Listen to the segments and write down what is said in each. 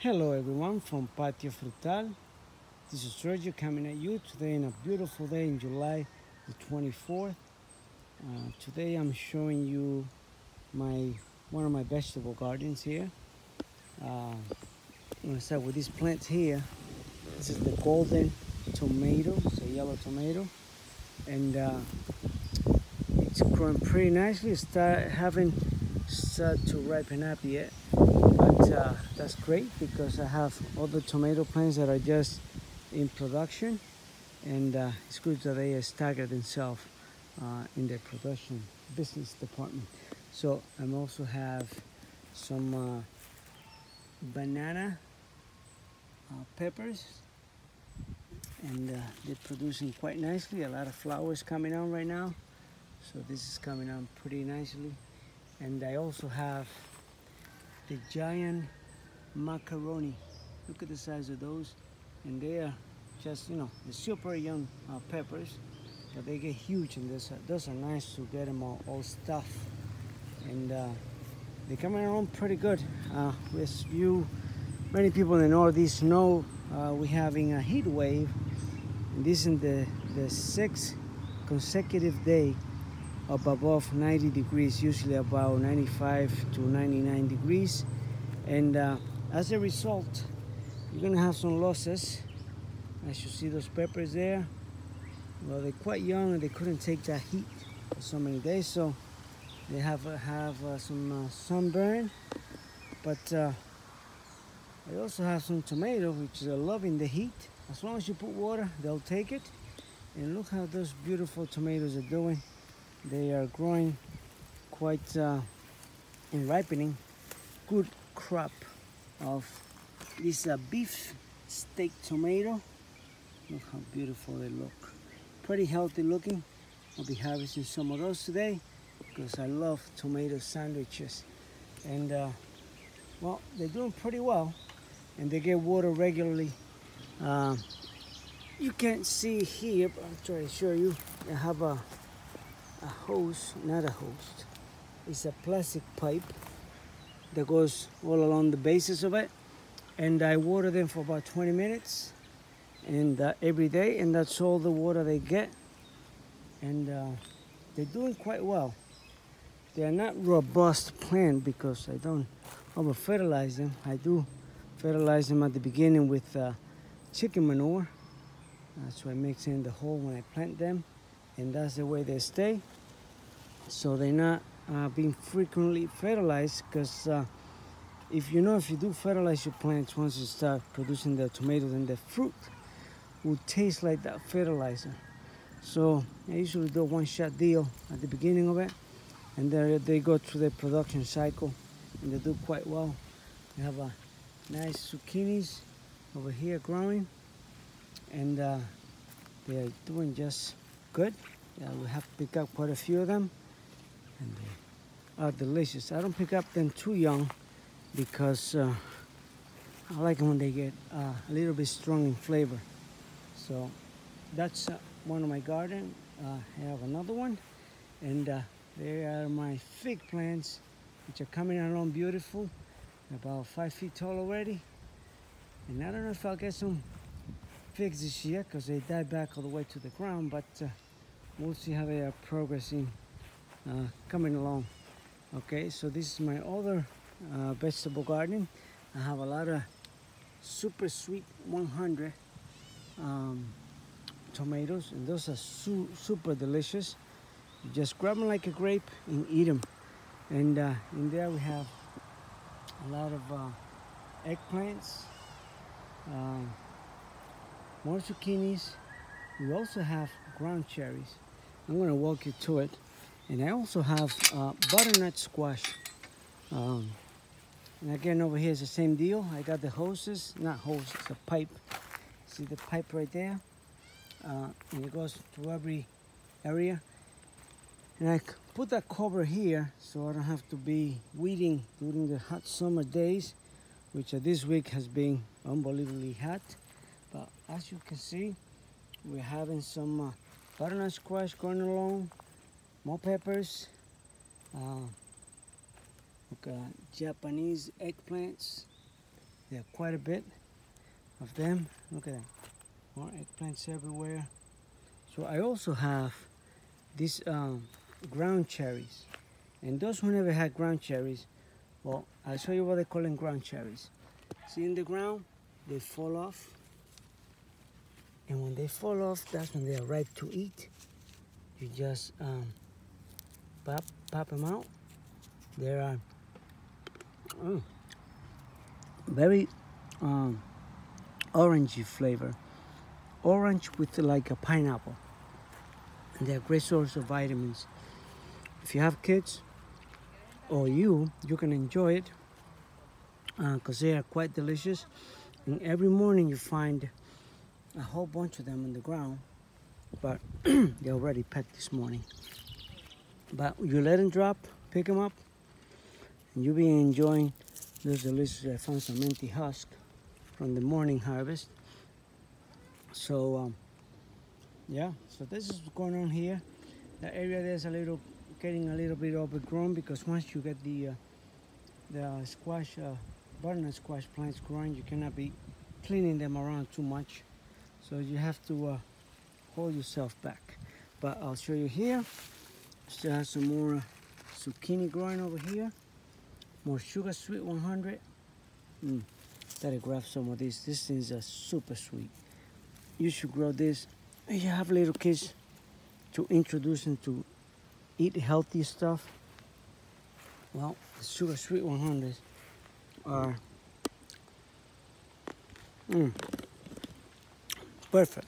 Hello everyone from Patio Frutal. This is Sergio coming at you today on a beautiful day in July the 24th. Today I'm showing you one of my vegetable gardens here. I'm going to start with these plants here. This is the golden tomato. It's a yellow tomato. And it's growing pretty nicely. It haven't started to ripen up yet. But that's great because I have other tomato plants that are just in production, and it's good that they stagger themselves in their production business department. So I also have some banana peppers, and they're producing quite nicely. A lot of flowers coming on right now, so this is coming on pretty nicely. And I also have the giant macaroni. Look at the size of those, and they are just, the super young peppers, but they get huge, and those are nice to get them all stuffed, and they're coming along pretty good. Many people in the Northeast know we're having a heat wave, and this is the sixth consecutive day of above 90 degrees, usually about 95 to 99 degrees. And as a result, you're gonna have some losses. As you see those peppers there, well, they're quite young and they couldn't take that heat for so many days, so they have some sunburn. But I also have some tomato which are loving the heat. As long as you put water, they'll take it. And look how those beautiful tomatoes are doing. They are growing quite and ripening. Good crop of this beef steak tomato. Look how beautiful they look. Pretty healthy looking. I'll be harvesting some of those today because I love tomato sandwiches. And well, they're doing pretty well, and they get water regularly. You can't see here, but I'll try to show you. I have a hose, not a hose. It's a plastic pipe that goes all along the bases of it, and I water them for about 20 minutes and every day, and that's all the water they get. And they're doing quite well. They are not robust plant because I don't over fertilize them. I do fertilize them at the beginning with chicken manure. So I mix in the hole when I plant them, and that's the way they stay. So they're not being frequently fertilized, because if you do fertilize your plants, once you start producing the tomatoes, and the fruit will taste like that fertilizer. So I usually do a one-shot deal at the beginning of it, and then they go through the production cycle, and they do quite well. We have a nice zucchinis over here growing, and they are doing just good. We have to pick up quite a few of them, and they are delicious. I don't pick up them too young because I like them when they get a little bit strong in flavor. So that's one of my garden. I have another one, and they are my fig plants, which are coming along beautiful, about 5 feet tall already. And I don't know if I'll get some figs this year because they died back all the way to the ground, but we'll see how they are progressing, coming along. Okay, so this is my other vegetable garden. I have a lot of super sweet 100 tomatoes, and those are super delicious. You just grab them like a grape and eat them. And in there we have a lot of eggplants, more zucchinis. We also have ground cherries. I'm going to walk you to it. And I also have butternut squash. And again, over here is the same deal. I got the hoses, not hoses, it's a pipe. See the pipe right there? And it goes to every area. And I put that cover here so I don't have to be weeding during the hot summer days, which this week has been unbelievably hot. But as you can see, we're having some butternut squash going along, more peppers, Japanese eggplants, There are quite a bit of them. Look at that. More eggplants everywhere. So I also have these ground cherries. And those who never had ground cherries, well, I'll show you what they call in ground cherries. See, in the ground, they fall off. And when they fall off, that's when they are ripe to eat. You just pop them out. They are very orangey flavor. Orange with like a pineapple. And they're a great source of vitamins. If you have kids, or you can enjoy it because they are quite delicious. And every morning you find a whole bunch of them on the ground, but they already pecked this morning. But you let them drop, pick them up, and you'll be enjoying those delicious. I found some empty husk from the morning harvest. So yeah, so this is what's going on here. The area there's getting a little bit overgrown because once you get the squash, butternut squash plants growing, you cannot be cleaning them around too much. So you have to hold yourself back. But I'll show you here. Still have some more zucchini growing over here. More sugar sweet 100. Gotta grab some of these. These things are super sweet. You should grow this. If you have little kids, to introduce them to eat healthy stuff. Well, the sugar sweet 100s are perfect.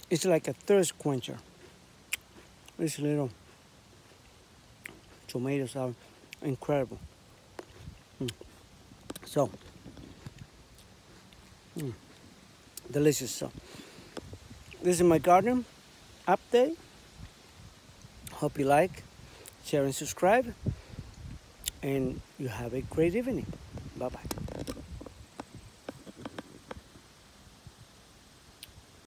It's like a thirst quencher. These little tomatoes are incredible. So, delicious. So, this is my garden update. Hope you like, share, and subscribe. And you have a great evening. Bye-bye.